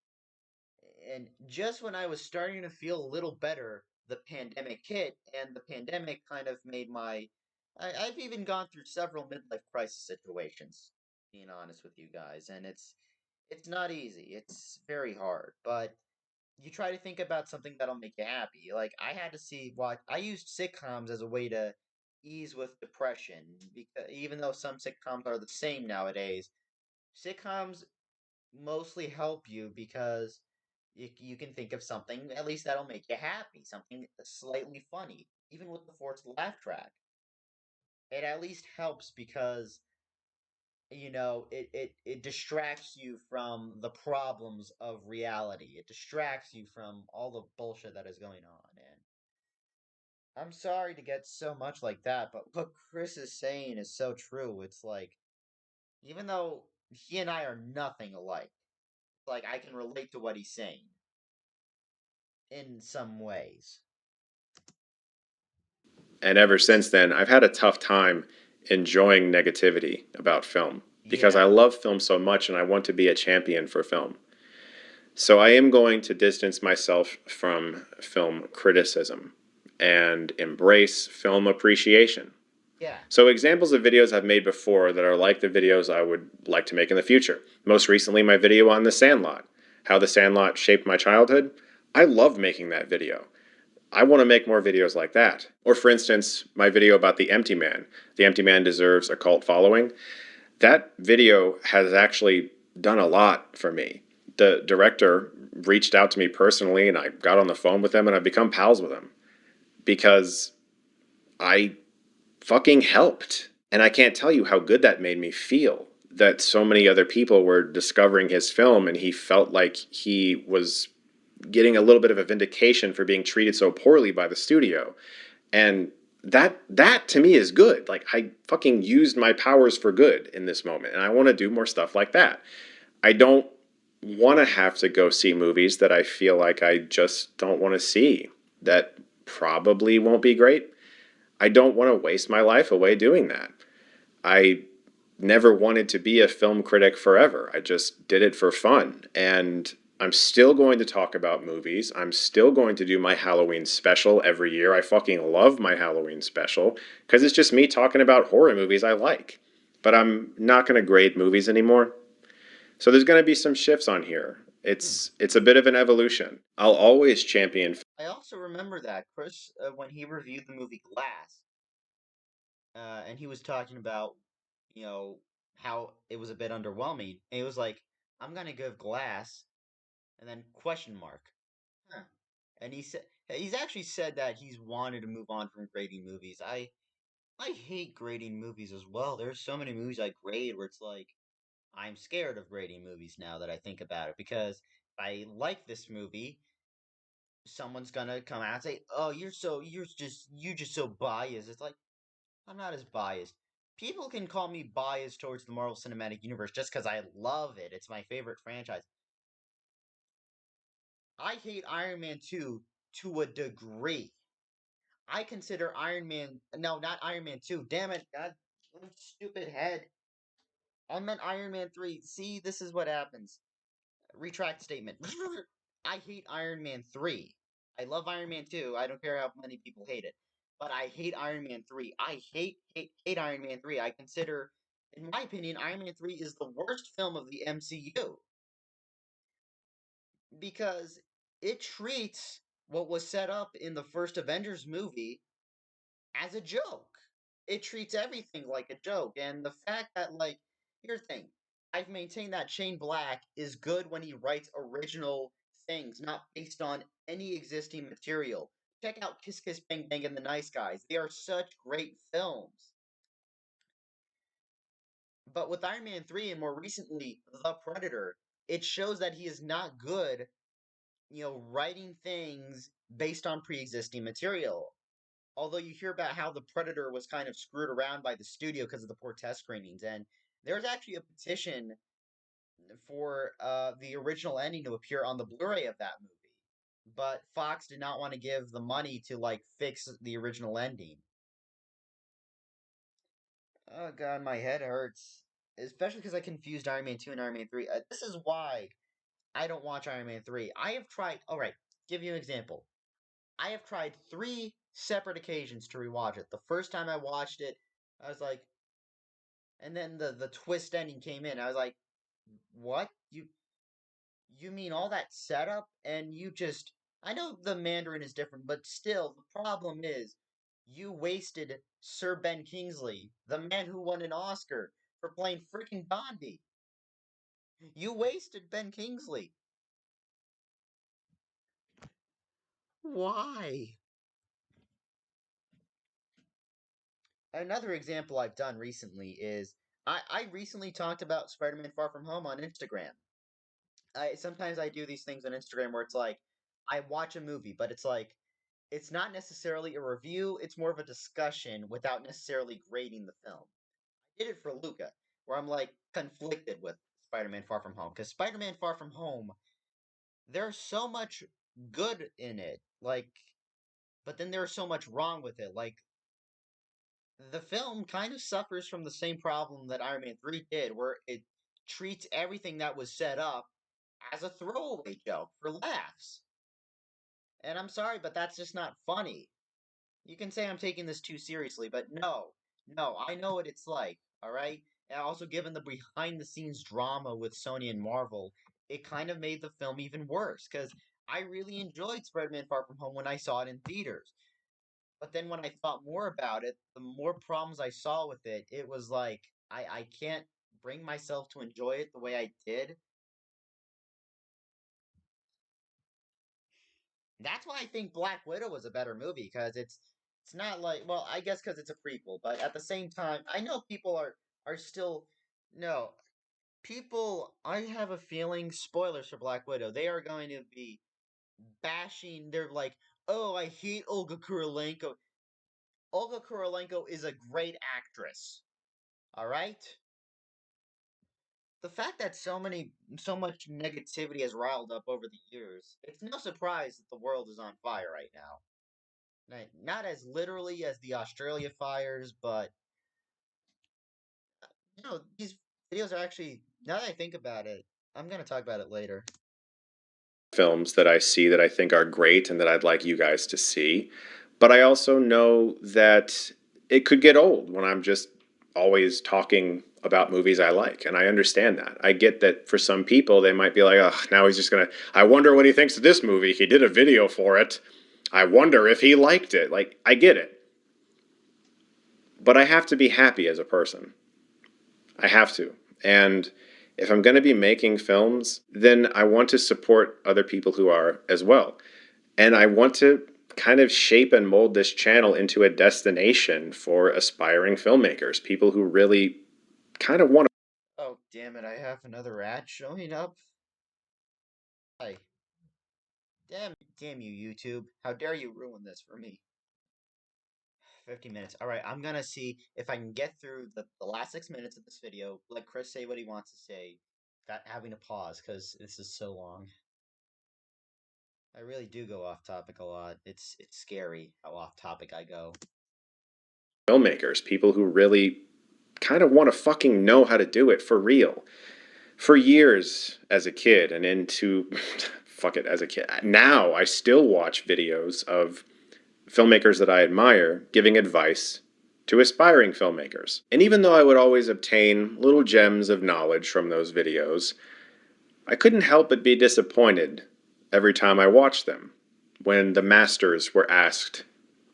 And just when I was starting to feel a little better, the pandemic hit, and the pandemic kind of made I've even gone through several midlife crisis situations, being honest with you guys, and it's not easy. It's very hard, but you try to think about something that'll make you happy. Like I had to watch. I used sitcoms as a way to ease with depression because even though some sitcoms are the same nowadays, sitcoms mostly help you because you can think of something at least that'll make you happy, something slightly funny, even with the forced laugh track. It at least helps because it distracts you from the problems of reality. It distracts you from all the bullshit that is going on. And I'm sorry to get so much like that, but what Chris is saying is so true. It's like, even though he and I are nothing alike, it's like I can relate to what he's saying in some ways. And ever since then, I've had a tough time enjoying negativity about film because I Yeah. love film so much and I want to be a champion for film. So I am going to distance myself from film criticism and embrace film appreciation. Yeah. So, examples of videos I've made before that are like the videos I would like to make in the future. Most recently, my video on The Sandlot, how The Sandlot shaped my childhood. I love making that video. I want to make more videos like that. Or, for instance, my video about The Empty Man. The Empty Man deserves a cult following. That video has actually done a lot for me. The director reached out to me personally, and I got on the phone with him, and I've become pals with him because I fucking helped. And I can't tell you how good that made me feel that so many other people were discovering his film and he felt like he was getting a little bit of a vindication for being treated so poorly by the studio. And that to me is good. Like I fucking used my powers for good in this moment and I want to do more stuff like that. I don't want to have to go see movies that I feel like I just don't want to see that probably won't be great. I don't want to waste my life away doing that. I never wanted to be a film critic forever. I just did it for fun. And I'm still going to talk about movies. I'm still going to do my Halloween special every year. I fucking love my Halloween special because it's just me talking about horror movies I like. But I'm not going to grade movies anymore. So there's going to be some shifts on here. Hmm. It's a bit of an evolution. I'll always champion. I also remember that Chris, when he reviewed the movie Glass, and he was talking about, you know, how it was a bit underwhelming. And he was like, "I'm gonna give Glass," and then question mark. Huh. And he's actually said that he's wanted to move on from grading movies. I hate grading movies as well. There's so many movies I grade where it's like I'm scared of grading movies now that I think about it because if I like this movie, someone's gonna come out and say, "Oh, you're just so biased." It's like I'm not as biased. People can call me biased towards the Marvel Cinematic Universe just because I love it. It's my favorite franchise. I hate Iron Man 2 to a degree. I consider Iron Man. No, not Iron Man 2. Damn it. God, stupid head. I meant Iron Man 3. See, this is what happens. Retract statement. I hate Iron Man 3. I love Iron Man 2. I don't care how many people hate it. But I hate Iron Man 3. I hate Iron Man 3. I consider, in my opinion, Iron Man 3 is the worst film of the MCU because it treats what was set up in the first Avengers movie as a joke. It treats everything like a joke. And the fact that, like, here's the thing, I've maintained that Shane Black is good when he writes original things, not based on any existing material. Check out Kiss Kiss Bang Bang and The Nice Guys. They are such great films. But with Iron Man 3 and more recently, The Predator, it shows that he is not good, writing things based on pre existing material. Although you hear about how the Predator was kind of screwed around by the studio because of the poor test screenings, and there's actually a petition for the original ending to appear on the Blu-ray of that movie, but Fox did not want to give the money to like fix the original ending. Oh god, my head hurts, especially because I confused Iron Man 2 and Iron Man 3. This is why I don't watch Iron Man 3. I have tried. All right, give you an example. I have tried three separate occasions to rewatch it. The first time I watched it, I was like, and then the twist ending came in. I was like, "What? You mean all that setup and you just I know the Mandarin is different, but still the problem is you wasted Sir Ben Kingsley, the man who won an Oscar for playing freaking Gandhi. You wasted Ben Kingsley. Why?" Another example I've done recently is I recently talked about Spider-Man Far From Home on Instagram. I sometimes I do these things on Instagram where it's like I watch a movie, but it's like it's not necessarily a review, it's more of a discussion without necessarily grading the film. I did it for Luca, where I'm like conflicted with Spider-Man Far From Home because Spider-Man Far From Home, there's so much good in it, like, but then there's so much wrong with it. Like the film kind of suffers from the same problem that Iron Man 3 did, where it treats everything that was set up as a throwaway joke for laughs. And I'm sorry, but that's just not funny. You can say I'm taking this too seriously, but no, no, I know what it's like, alright? And also, given the behind the scenes drama with Sony and Marvel, it kind of made the film even worse, because I really enjoyed Spider Man Far From Home when I saw it in theaters. But then when I thought more about it, the more problems I saw with it, it was like, I can't bring myself to enjoy it the way I did. That's why I think Black Widow was a better movie because it's not like well I guess because it's a prequel, but at the same time I know people are still no people. I have a feeling spoilers for Black Widow. They are going to be bashing. They're like, oh, I hate Olga Kurylenko. Olga Kurylenko is a great actress. All right. The fact that so much negativity has riled up over the years, it's no surprise that the world is on fire right now. Not as literally as the Australia fires, but these videos are actually. Now that I think about it, I'm gonna talk about it later. Films that I see that I think are great and that I'd like you guys to see. But I also know that it could get old when I'm just always talking about movies I like. And I understand that. I get that for some people, they might be like, oh, now he's just going to, I wonder what he thinks of this movie. He did a video for it. I wonder if he liked it. Like, I get it. But I have to be happy as a person. I have to. And if I'm going to be making films, then I want to support other people who are as well. And I want to kind of shape and mold this channel into a destination for aspiring filmmakers, people who really kind of want Oh damn it! I have another ad showing up. Hi, damn you, YouTube! How dare you ruin this for me? 50 minutes. All right, I'm gonna see if I can get through the last 6 minutes of this video. Let Chris say what he wants to say, without having to pause because this is so long. I really do go off topic a lot. It's scary how off topic I go. Filmmakers, people who really kind of want to fucking know how to do it for real. For years as a kid and into fuck it as a kid. Now I still watch videos of filmmakers that I admire giving advice to aspiring filmmakers. And even though I would always obtain little gems of knowledge from those videos, I couldn't help but be disappointed every time I watched them when the masters were asked,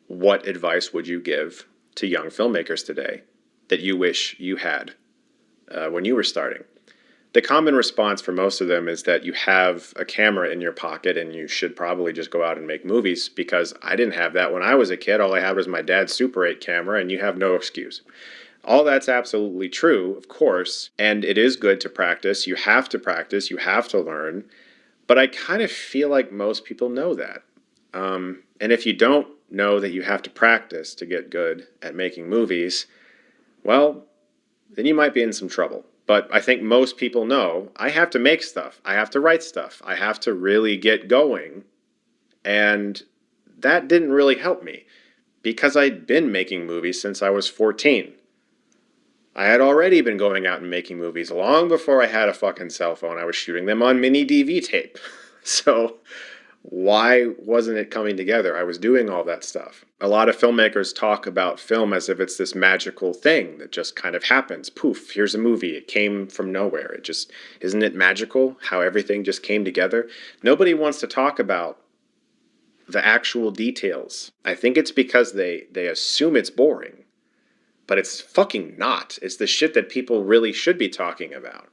what advice would you give to young filmmakers today that you wish you had when you were starting? The common response for most of them is that you have a camera in your pocket and you should probably just go out and make movies, because I didn't have that when I was a kid. All I had was my dad's Super 8 camera, and you have no excuse. All that's absolutely true, of course, and it is good to practice. You have to practice, you have to learn, but I kind of feel like most people know that. And if you don't know that you have to practice to get good at making movies, well, then you might be in some trouble. But I think most people know I have to make stuff, I have to write stuff, I have to really get going. And that didn't really help me because I'd been making movies since I was 14. I had already been going out and making movies long before I had a fucking cell phone. I was shooting them on mini DV tape. So why wasn't it coming together? I was doing all that stuff. A lot of filmmakers talk about film as if it's this magical thing that just kind of happens. Poof, here's a movie. It came from nowhere. It just, isn't it magical how everything just came together? Nobody wants to talk about the actual details. I think it's because they assume it's boring, but it's fucking not. It's the shit that people really should be talking about.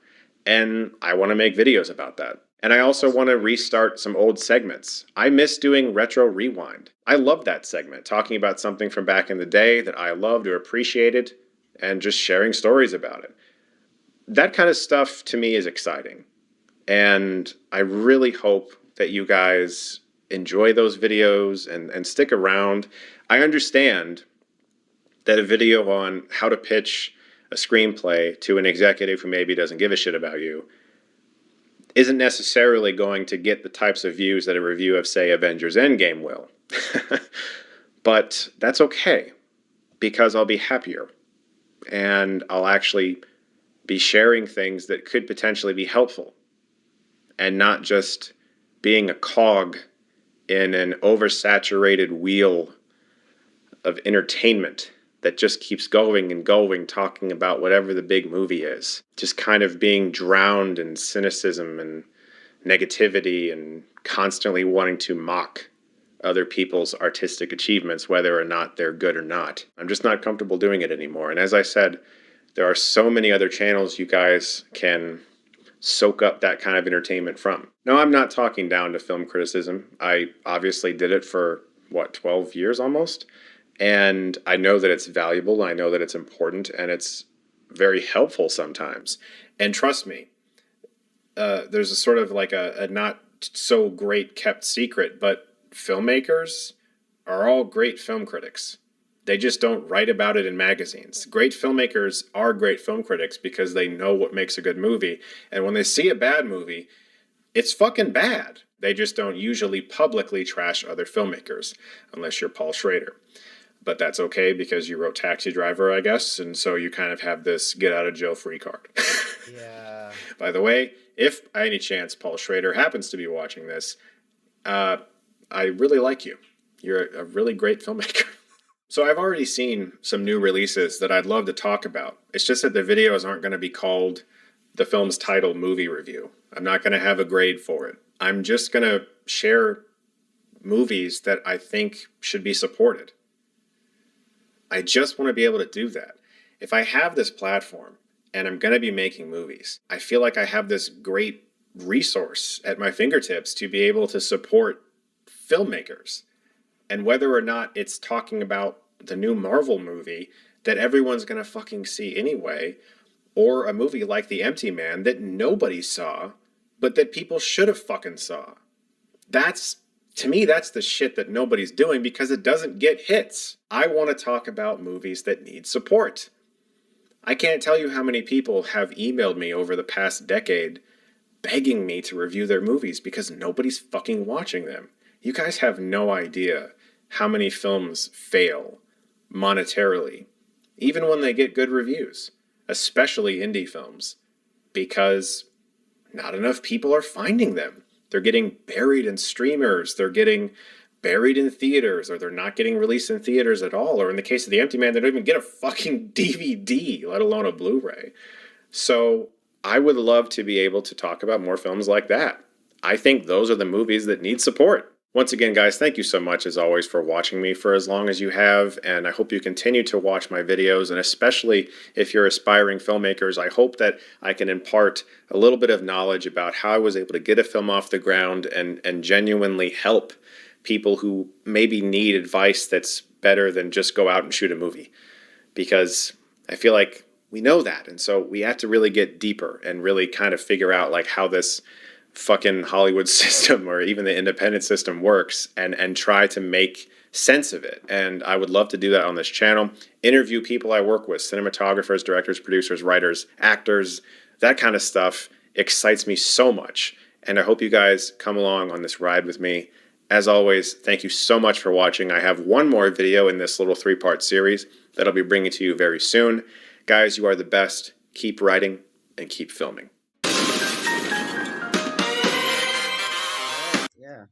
And I want to make videos about that. And I also want to restart some old segments. I miss doing Retro Rewind. I love that segment, talking about something from back in the day that I loved or appreciated, and just sharing stories about it. That kind of stuff to me is exciting. And I really hope that you guys enjoy those videos and stick around. I understand that a video on how to pitch a screenplay to an executive who maybe doesn't give a shit about you isn't necessarily going to get the types of views that a review of, say, Avengers Endgame will. But that's okay, because I'll be happier and I'll actually be sharing things that could potentially be helpful and not just being a cog in an oversaturated wheel of entertainment that just keeps going and going, talking about whatever the big movie is. Just kind of being drowned in cynicism and negativity and constantly wanting to mock other people's artistic achievements, whether or not they're good or not. I'm just not comfortable doing it anymore. And as I said, there are so many other channels you guys can soak up that kind of entertainment from. No, I'm not talking down to film criticism. I obviously did it for, 12 years almost? And I know that it's valuable, I know that it's important, and it's very helpful sometimes. And trust me, there's a sort of like a not so great kept secret, but filmmakers are all great film critics. They just don't write about it in magazines. Great filmmakers are great film critics because they know what makes a good movie. And when they see a bad movie, it's fucking bad. They just don't usually publicly trash other filmmakers, unless you're Paul Schrader. But that's okay because you wrote Taxi Driver, I guess, and so you kind of have this get out of jail free card. Yeah. By the way, if by any chance Paul Schrader happens to be watching this, I really like you. You're a really great filmmaker. So I've already seen some new releases that I'd love to talk about. It's just that the videos aren't going to be called the film's title movie review. I'm not going to have a grade for it. I'm just going to share movies that I think should be supported. I just want to be able to do that. If I have this platform and I'm going to be making movies, I feel like I have this great resource at my fingertips to be able to support filmmakers. And whether or not it's talking about the new Marvel movie that everyone's going to fucking see anyway, or a movie like The Empty Man that nobody saw, but that people should have fucking saw. To me, that's the shit that nobody's doing because it doesn't get hits. I want to talk about movies that need support. I can't tell you how many people have emailed me over the past decade begging me to review their movies because nobody's fucking watching them. You guys have no idea how many films fail monetarily, even when they get good reviews, especially indie films, because not enough people are finding them. They're getting buried in streamers, they're getting buried in theaters, or they're not getting released in theaters at all. Or in the case of The Empty Man, they don't even get a fucking DVD, let alone a Blu ray. So I would love to be able to talk about more films like that. I think those are the movies that need support. Once again, guys, thank you so much as always for watching me for as long as you have, and I hope you continue to watch my videos, and especially if you're aspiring filmmakers, I hope that I can impart a little bit of knowledge about how I was able to get a film off the ground and genuinely help people who maybe need advice that's better than just go out and shoot a movie. Because I feel like we know that, and so we have to really get deeper and really kind of figure out like how this fucking Hollywood system or even the independent system works and try to make sense of it. And I would love to do that on this channel. Interview people I work with, cinematographers, directors, producers, writers, actors, that kind of stuff excites me so much. And I hope you guys come along on this ride with me. As always, thank you so much for watching. I have one more video in this little 3-part series that I'll be bringing to you very soon. Guys, you are the best. Keep writing and keep filming. Yeah.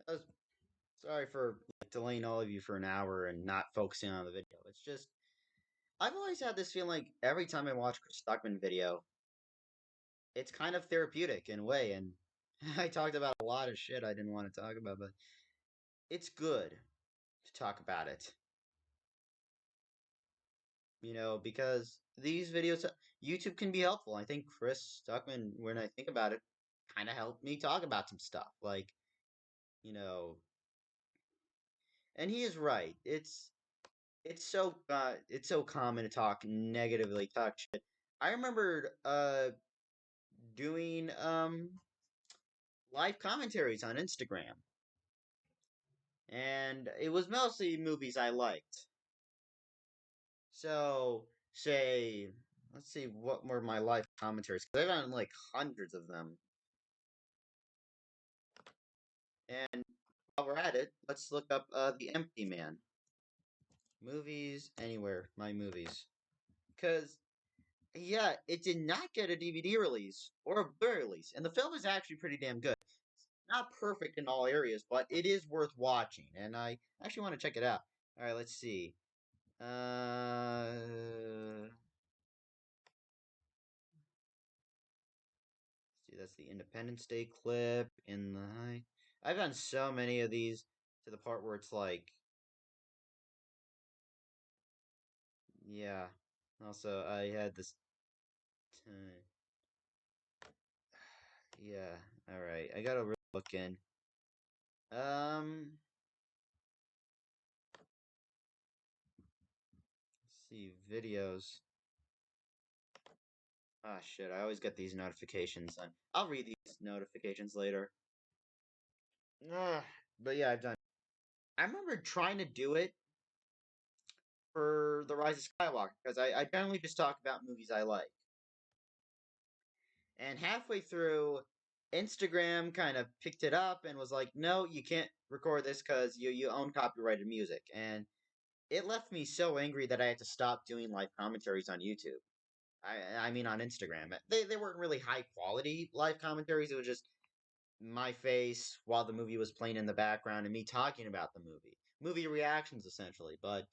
I was sorry for like, delaying all of you for an hour and not focusing on the video. It's just I've always had this feeling like every time I watch a Stuckmann video, it's kind of therapeutic in a way. And I talked about a lot of shit I didn't want to talk about, but it's good to talk about it. Because these videos, YouTube can be helpful. I think Chris Stuckmann, when I think about it, kind of helped me talk about some stuff. Like, you know, and he is right. It's so common to talk negatively, talk shit. I remember doing live commentaries on Instagram, and it was mostly movies I liked. So say, let's see, what were my live commentaries? Because I've done like hundreds of them. And while we're at it, let's look up The Empty Man. Movies anywhere, my movies. Because yeah, it did not get a DVD release or a Blu-ray release, and the film is actually pretty damn good. Not perfect in all areas, but it is worth watching, and I actually want to check it out. All right, let's see. See, that's the Independence Day clip in the. I've done so many of these to the part where it's like, yeah. Also, I had this. Yeah. All right. I gotta really look in. Let's see videos. Ah, shit. I always get these notifications. I'll read these notifications later. But yeah, I've done. I remember trying to do it for The Rise of Skywalker because I generally just talk about movies I like. And halfway through, Instagram kind of picked it up and was like, "No, you can't record this because you own copyrighted music." And it left me so angry that I had to stop doing live commentaries on YouTube. I mean on Instagram. They weren't really high quality live commentaries. It was just my face while the movie was playing in the background and me talking about the movie. Movie reactions essentially, but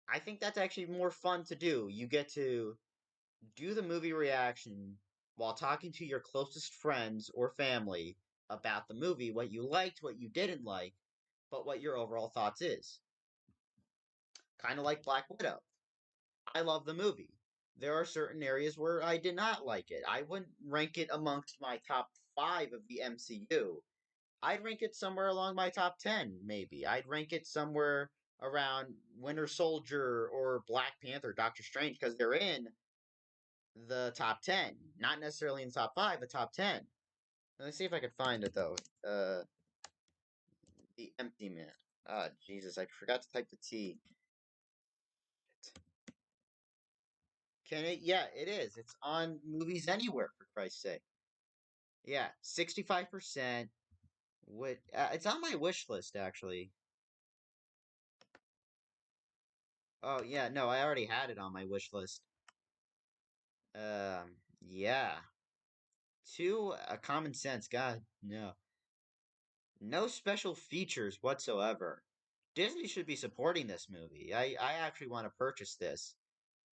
I think that's actually more fun to do. You get to do the movie reaction while talking to your closest friends or family about the movie, what you liked, what you didn't like, but what your overall thoughts is. Kind of like Black Widow. I love the movie. There are certain areas where I did not like it. I wouldn't rank it amongst my top 5 of the MCU. I'd rank it somewhere along my top 10, maybe. I'd rank it somewhere around Winter Soldier or Black Panther, Doctor Strange, because they're in the top 10. Not necessarily in the top 5, but top 10. Let's see if I can find it, though. The Empty Man. Ah, Jesus, I forgot to type the T. Can it? Yeah, it is. It's on Movies Anywhere, for Christ's sake. Yeah, 65%. It's on my wish list actually. Oh yeah, no, I already had it on my wish list. Yeah. Two, common sense. God, no. No special features whatsoever. Disney should be supporting this movie. I actually want to purchase this.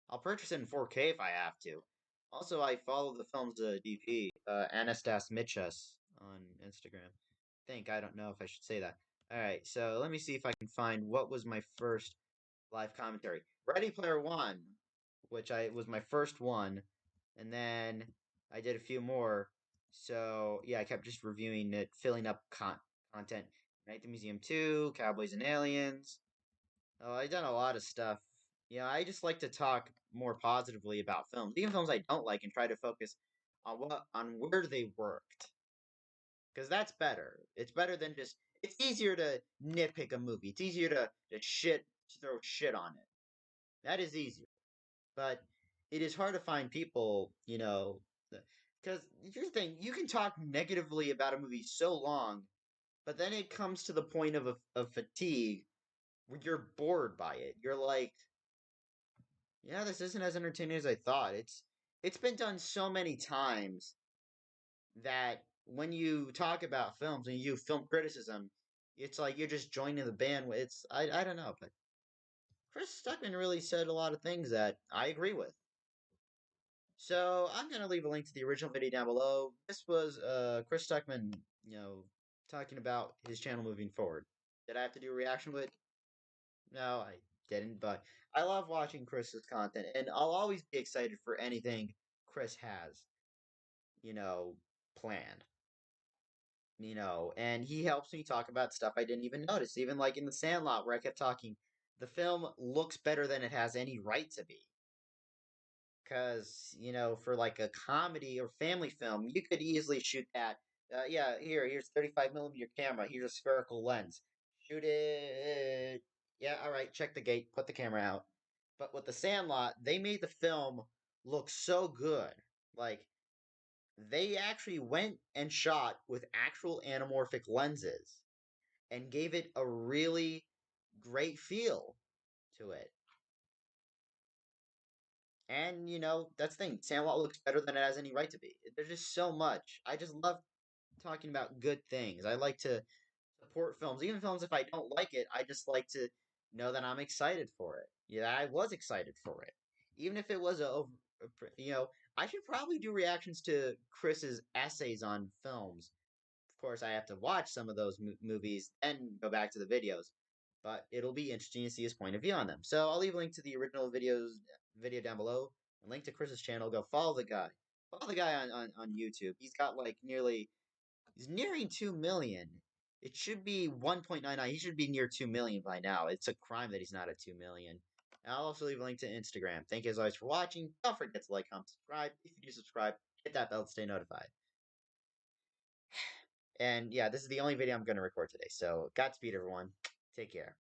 I'll purchase it in 4K if I have to. Also, I follow the film's DP, Anastas Mitchus, on Instagram. I don't know if I should say that. Alright, so let me see if I can find what was my first live commentary. Ready Player One, which I was my first one, and then I did a few more. So yeah, I kept just reviewing it, filling up content. Night at the Museum 2, Cowboys and Aliens. Oh, I've done a lot of stuff. Yeah, I just like to talk more positively about films, even films I don't like, and try to focus on where they worked, because that's better. It's better than just. It's easier to nitpick a movie. It's easier to throw shit on it. That is easier, but it is hard to find people, because here's the thing: you can talk negatively about a movie so long, but then it comes to the point of fatigue where you're bored by it. You're like, yeah, this isn't as entertaining as I thought. It's been done so many times that when you talk about films and you do film criticism, it's like you're just joining the band. It's I don't know, but Chris Stuckman really said a lot of things that I agree with. So I'm gonna leave a link to the original video down below. This was Chris Stuckman, talking about his channel moving forward. Did I have to do a reaction with? No, I didn't, but I love watching Chris's content, and I'll always be excited for anything Chris has, you know, planned. And he helps me talk about stuff I didn't even notice, even like in The Sandlot, where I kept talking, the film looks better than it has any right to be. Because, for like a comedy or family film, you could easily shoot that. Yeah, here's 35 millimeter camera, here's a spherical lens. Shoot it. Yeah, all right, check the gate, put the camera out. But with The Sandlot, they made the film look so good. Like, they actually went and shot with actual anamorphic lenses and gave it a really great feel to it. And that's the thing. Sandlot looks better than it has any right to be. There's just so much. I just love talking about good things. I like to support films, even films if I don't like it. I just like to know that I'm excited for it. Yeah, I was excited for it, even if it was I should probably do reactions to Chris's essays on films. Of course, I have to watch some of those movies and go back to the videos, but it'll be interesting to see his point of view on them. So I'll leave a link to the original video down below, a link to Chris's channel. Go follow the guy. Follow the guy on YouTube. He's got like he's nearing 2 million. It should be 1.99. He should be near 2 million by now. It's a crime that he's not at 2 million. And I'll also leave a link to Instagram. Thank you as always for watching. Don't forget to like, comment, subscribe. If you do subscribe, hit that bell to stay notified. And yeah, this is the only video I'm going to record today. So, Godspeed, everyone. Take care.